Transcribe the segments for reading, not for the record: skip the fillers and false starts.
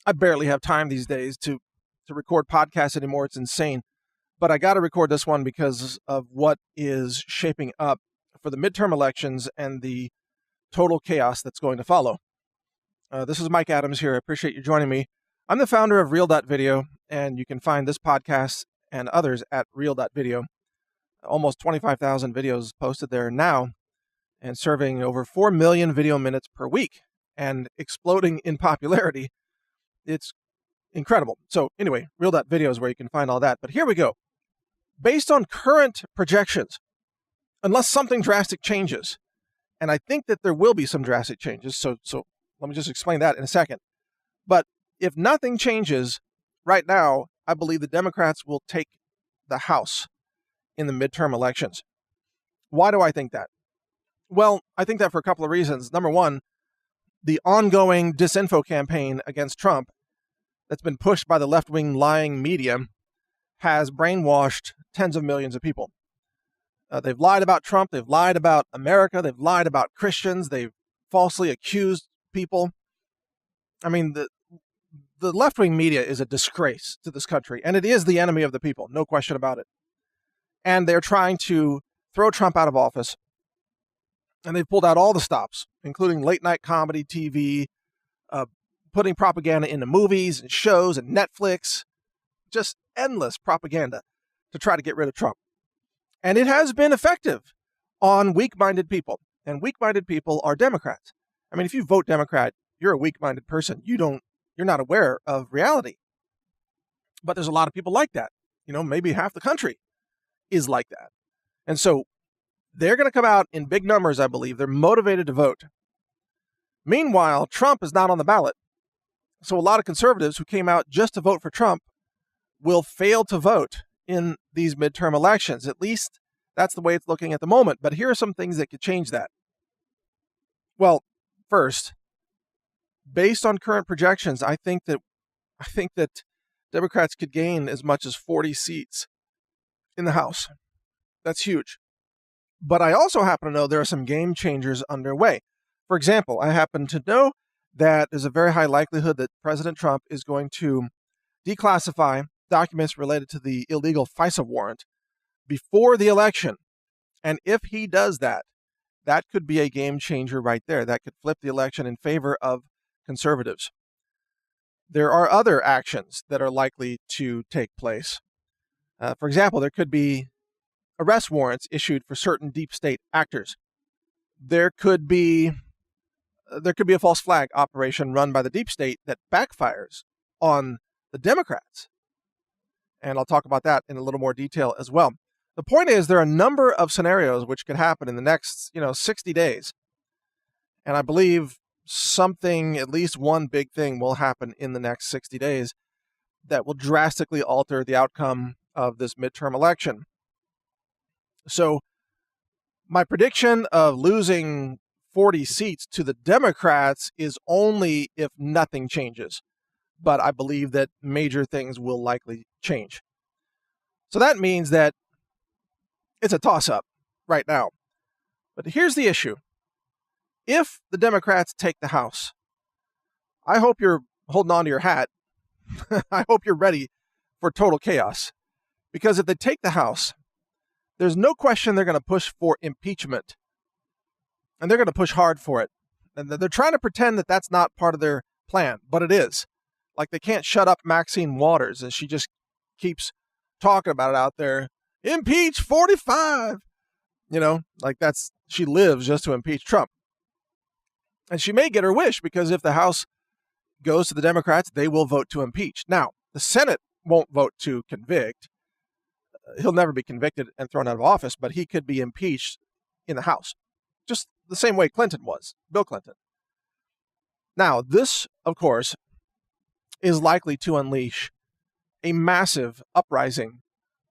I barely have time these days to record podcasts anymore. It's insane. But I got to record this one because of what is shaping up for the midterm elections and the total chaos that's going to follow. This is Mike Adams here. I appreciate you joining me. I'm the founder of Real.video, and you can find this podcast and others at Real.video. Almost 25,000 videos posted there now, and serving over 4 million video minutes per week and exploding in popularity. It's incredible. So anyway, Real.video is where you can find all that. But here we go. Based on current projections, unless something drastic changes, and I think that there will be some drastic changes, so let me just explain that in a second. But if nothing changes right now, I believe the Democrats will take the House in the midterm elections. Why do I think that? Well, I think that for a couple of reasons. Number one, the ongoing disinfo campaign against Trump that's been pushed by the left-wing lying media has brainwashed tens of millions of people. They've lied about Trump. They've lied about America. They've lied about Christians. They've falsely accused people. I mean, the left-wing media is a disgrace to this country, and it is the enemy of the people, no question about it. And they're trying to throw Trump out of office, and they've pulled out all the stops, including late-night comedy TV, putting propaganda into movies and shows and Netflix, just endless propaganda to try to get rid of Trump. And it has been effective on weak-minded people, and weak-minded people are Democrats. I mean, if you vote Democrat, you're a weak-minded person. You're not aware of reality. But there's a lot of people like that. Maybe half the country is like that. And so they're going to come out in big numbers, I believe. They're motivated to vote. Meanwhile, Trump is not on the ballot. So a lot of conservatives who came out just to vote for Trump will fail to vote in these midterm elections. At least that's the way it's looking at the moment. But here are some things that could change that. Well, first, based on current projections, I think that Democrats could gain as much as 40 seats in the House. That's huge. But I also happen to know there are some game changers underway. For example, I happen to know that there's a very high likelihood that President Trump is going to declassify documents related to the illegal FISA warrant before the election. And if he does that, that could be a game changer right there. That could flip the election in favor of conservatives. There are other actions that are likely to take place. For example, there could be arrest warrants issued for certain deep state actors. There could be a false flag operation run by the deep state that backfires on the Democrats. And I'll talk about that in a little more detail as well. The point is, there are a number of scenarios which could happen in the next, 60 days. And I believe at least one big thing will happen in the next 60 days that will drastically alter the outcome of this midterm election. So my prediction of losing 40 seats to the Democrats is only if nothing changes. But I believe that major things will likely change. So that means that it's a toss-up right now. But here's the issue. If the Democrats take the House, I hope you're holding on to your hat. I hope you're ready for total chaos. Because if they take the House, there's no question they're going to push for impeachment. And they're going to push hard for it. And they're trying to pretend that that's not part of their plan, but it is. Like, they can't shut up Maxine Waters, and she just keeps talking about it out there. Impeach 45! She lives just to impeach Trump. And she may get her wish, because if the House goes to the Democrats, they will vote to impeach. Now, the Senate won't vote to convict. He'll never be convicted and thrown out of office, but he could be impeached in the House. Just the same way Clinton was, Bill Clinton. Now, this, of course, is likely to unleash a massive uprising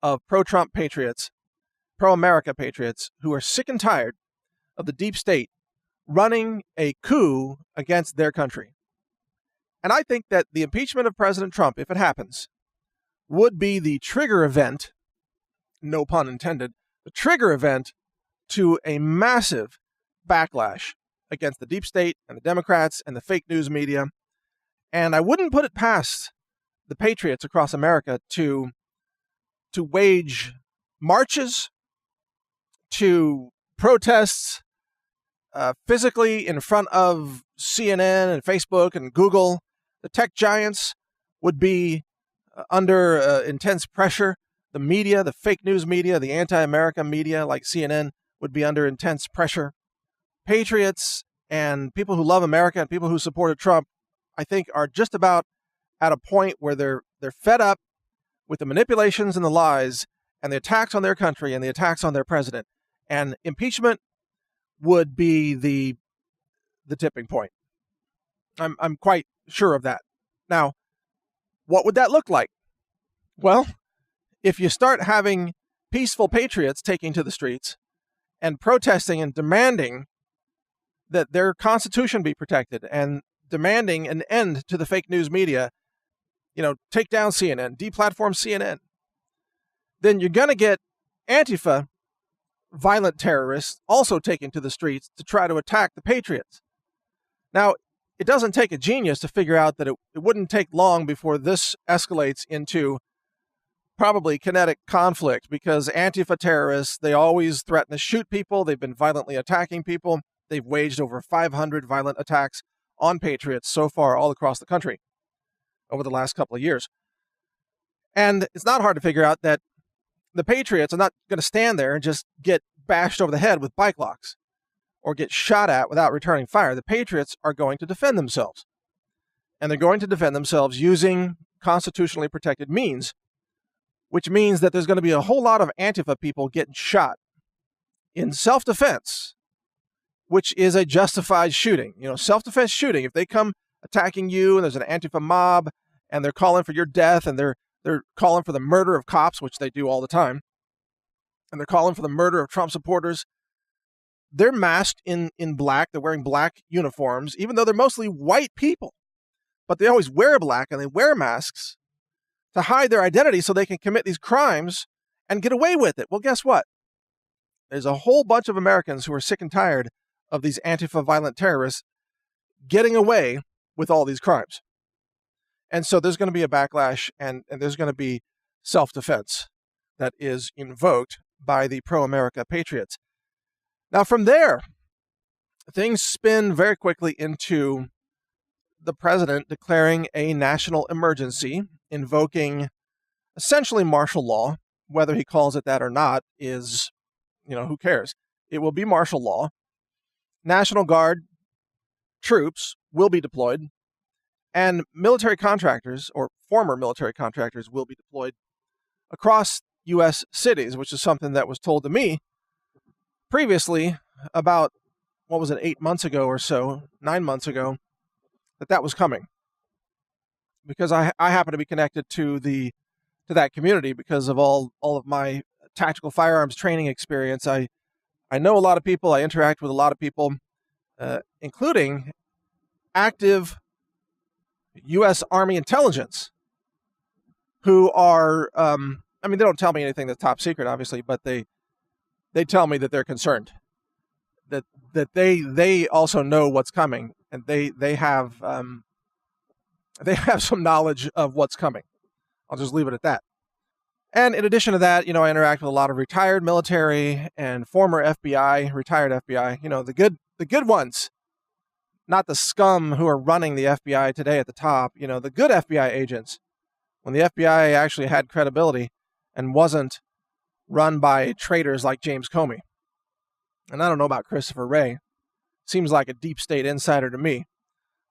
of pro-Trump patriots, pro-America patriots, who are sick and tired of the deep state running a coup against their country. And I think that the impeachment of President Trump, if it happens, would be the trigger event, no pun intended, the trigger event to a massive backlash against the deep state and the Democrats and the fake news media And I wouldn't put it past the patriots across America to wage marches, to protests physically in front of CNN and Facebook and Google. The tech giants would be under intense pressure. The media, the fake news media, the anti-America media like CNN would be under intense pressure. Patriots and people who love America and people who supported Trump, I think, are just about at a point where they're fed up with the manipulations and the lies and the attacks on their country and the attacks on their president. And impeachment would be the tipping point. I'm quite sure of that. Now, what would that look like? Well, if you start having peaceful patriots taking to the streets and protesting and demanding that their constitution be protected and demanding an end to the fake news media, take down CNN, deplatform CNN, then you're going to get Antifa violent terrorists also taking to the streets to try to attack the patriots. Now, it doesn't take a genius to figure out that it wouldn't take long before this escalates into probably kinetic conflict, because Antifa terrorists, they always threaten to shoot people. They've been violently attacking people. They've waged over 500 violent attacks on patriots so far all across the country over the last couple of years. And it's not hard to figure out that the patriots are not going to stand there and just get bashed over the head with bike locks or get shot at without returning fire. The patriots are going to defend themselves. And they're going to defend themselves using constitutionally protected means, which means that there's going to be a whole lot of Antifa people getting shot in self-defense, which is a justified shooting. Self-defense shooting. If they come attacking you and there's an Antifa mob and they're calling for your death and they're calling for the murder of cops, which they do all the time, and they're calling for the murder of Trump supporters, they're masked in black. They're wearing black uniforms, even though they're mostly white people. But they always wear black and they wear masks to hide their identity so they can commit these crimes and get away with it. Well, guess what? There's a whole bunch of Americans who are sick and tired of these Antifa violent terrorists getting away with all these crimes. And so there's going to be a backlash and there's going to be self-defense that is invoked by the pro-America patriots. Now, from there, things spin very quickly into the president declaring a national emergency, invoking essentially martial law. Whether he calls it that or not is, who cares? It will be martial law. National Guard troops will be deployed, and military contractors or former military contractors will be deployed across U.S. cities, which is something that was told to me previously about, 8 months ago or so, 9 months ago, that was coming. Because I happen to be connected to that community because of all of my tactical firearms training experience. I know a lot of people. I interact with a lot of people, including active U.S. Army intelligence, who are, they don't tell me anything that's top secret, obviously, but they tell me that they're concerned, that they also know what's coming, and they have some knowledge of what's coming. I'll just leave it at that. And in addition to that, I interact with a lot of retired military and former FBI, retired FBI, the good ones, not the scum who are running the FBI today at the top, the good FBI agents, when the FBI actually had credibility and wasn't run by traitors like James Comey. And I don't know about Christopher Wray. Seems like a deep state insider to me,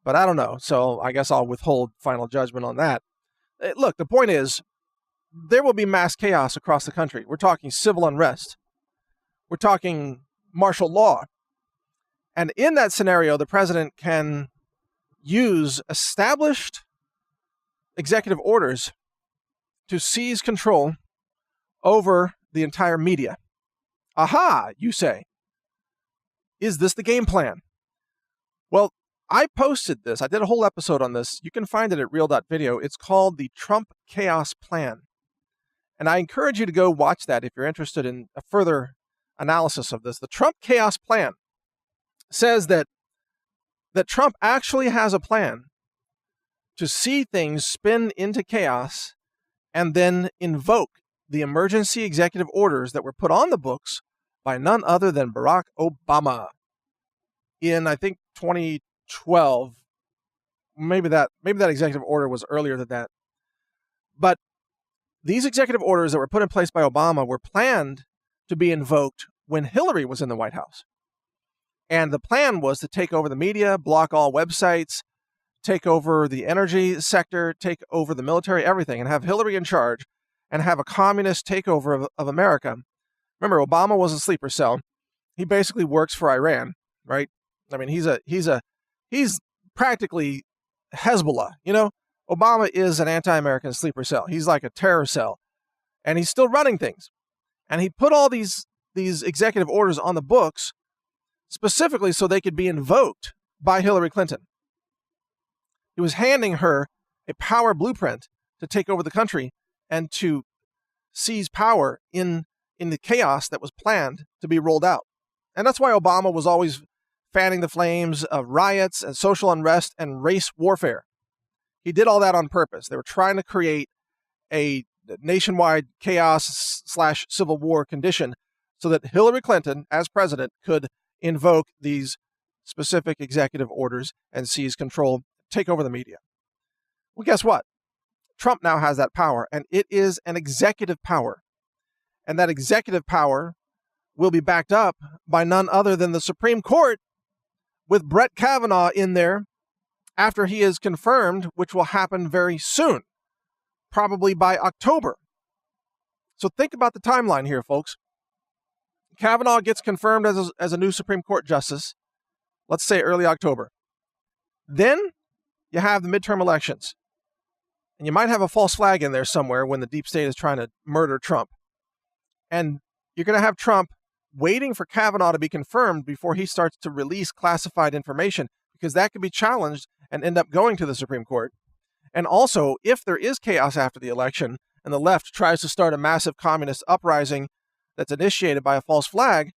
but I don't know. So I guess I'll withhold final judgment on that. Look, the point is, there will be mass chaos across the country. We're talking civil unrest. We're talking martial law. And in that scenario, the president can use established executive orders to seize control over the entire media. Aha, you say. Is this the game plan? Well, I posted this. I did a whole episode on this. You can find it at real.video. It's called the Trump Chaos Plan. And I encourage you to go watch that if you're interested in a further analysis of this. The Trump Chaos Plan says that Trump actually has a plan to see things spin into chaos and then invoke the emergency executive orders that were put on the books by none other than Barack Obama in, I think, 2012. Maybe that executive order was earlier than that. But these executive orders that were put in place by Obama were planned to be invoked when Hillary was in the White House. And the plan was to take over the media, block all websites, take over the energy sector, take over the military, everything, and have Hillary in charge and have a communist takeover of America. Remember, Obama was a sleeper cell. He basically works for Iran, right? I mean, he's practically Hezbollah, you know? Obama is an anti-American sleeper cell. He's like a terror cell, and he's still running things. And he put all these executive orders on the books specifically so they could be invoked by Hillary Clinton. He was handing her a power blueprint to take over the country and to seize power in the chaos that was planned to be rolled out. And that's why Obama was always fanning the flames of riots and social unrest and race warfare. He did all that on purpose. They were trying to create a nationwide chaos/civil war condition so that Hillary Clinton, as president, could invoke these specific executive orders and seize control, take over the media. Well, guess what? Trump now has that power, and it is an executive power. And that executive power will be backed up by none other than the Supreme Court, with Brett Kavanaugh in there after he is confirmed, which will happen very soon, probably by October. So think about the timeline here, folks. Kavanaugh gets confirmed as a new Supreme Court justice, let's say early October. Then you have the midterm elections. And you might have a false flag in there somewhere when the deep state is trying to murder Trump. And you're going to have Trump waiting for Kavanaugh to be confirmed before he starts to release classified information, because that could be challenged and end up going to the Supreme Court. And also, if there is chaos after the election and the left tries to start a massive communist uprising that's initiated by a false flag,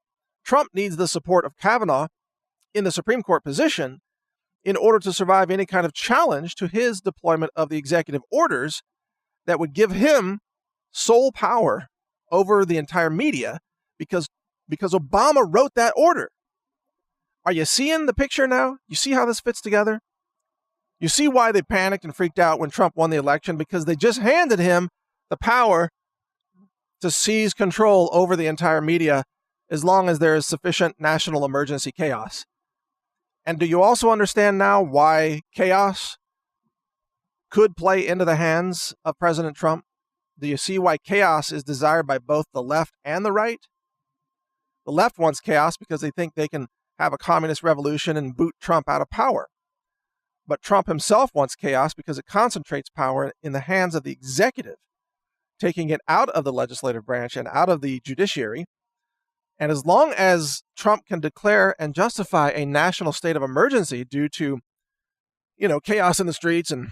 Trump needs the support of Kavanaugh in the Supreme Court position in order to survive any kind of challenge to his deployment of the executive orders that would give him sole power over the entire media, because Obama wrote that order. Are you seeing the picture now? You see how this fits together? You see why they panicked and freaked out when Trump won the election, because they just handed him the power to seize control over the entire media as long as there is sufficient national emergency chaos. And do you also understand now why chaos could play into the hands of President Trump? Do you see why chaos is desired by both the left and the right? The left wants chaos because they think they can have a communist revolution and boot Trump out of power. But Trump himself wants chaos because it concentrates power in the hands of the executive, taking it out of the legislative branch and out of the judiciary. And as long as Trump can declare and justify a national state of emergency due to, chaos in the streets and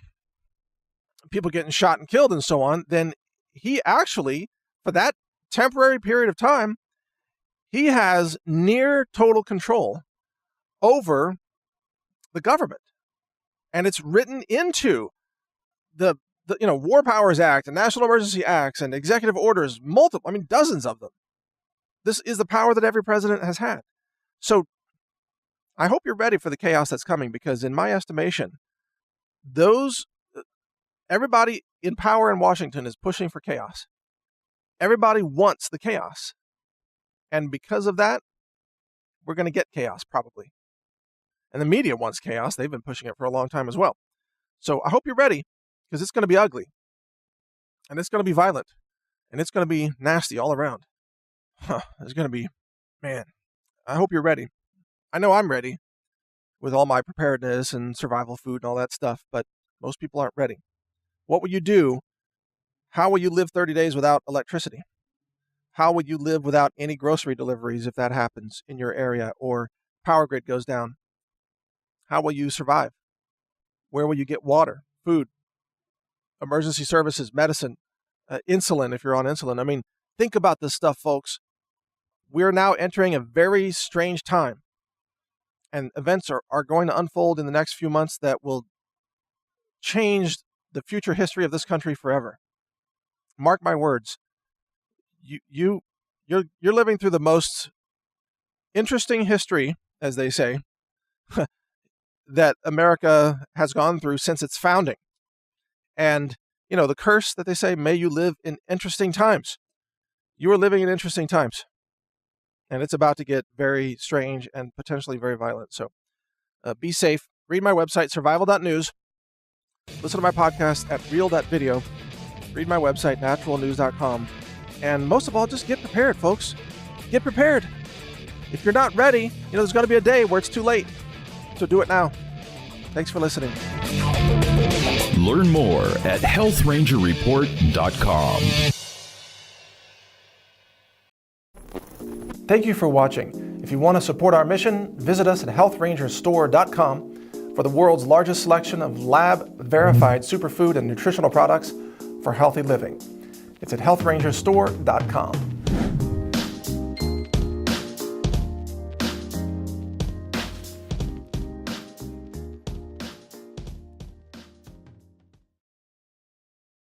people getting shot and killed and so on, then he actually, for that temporary period of time, he has near total control over the government. And it's written into the War Powers Act and National Emergency Acts and executive orders, dozens of them. This is the power that every president has had. So I hope you're ready for the chaos that's coming, because in my estimation, everybody in power in Washington is pushing for chaos. Everybody wants the chaos. And because of that, we're going to get chaos probably. And the media wants chaos. They've been pushing it for a long time as well. So I hope you're ready, because it's going to be ugly. And it's going to be violent. And it's going to be nasty all around. It's going to be, man, I hope you're ready. I know I'm ready with all my preparedness and survival food and all that stuff, but most people aren't ready. What will you do? How will you live 30 days without electricity? How would you live without any grocery deliveries if that happens in your area or power grid goes down? How will you survive? Where will you get water, food, emergency services, medicine, insulin if you're on insulin? Think about this stuff, folks. We're now entering a very strange time, and events are going to unfold in the next few months that will changed the future history of this country forever. Mark my words. You're living through the most interesting history, as they say, that America has gone through since its founding. And, the curse that they say, may you live in interesting times. You are living in interesting times. And it's about to get very strange and potentially very violent. So be safe. Read my website, survival.news. Listen to my podcast at real.video. Read my website, naturalnews.com. And most of all, just get prepared, folks. Get prepared. If you're not ready, there's going to be a day where it's too late. So do it now. Thanks for listening. Learn more at healthrangerreport.com. Thank you for watching. If you want to support our mission, visit us at healthrangerstore.com for the world's largest selection of lab-verified superfood and nutritional products for healthy living. It's at healthrangerstore.com.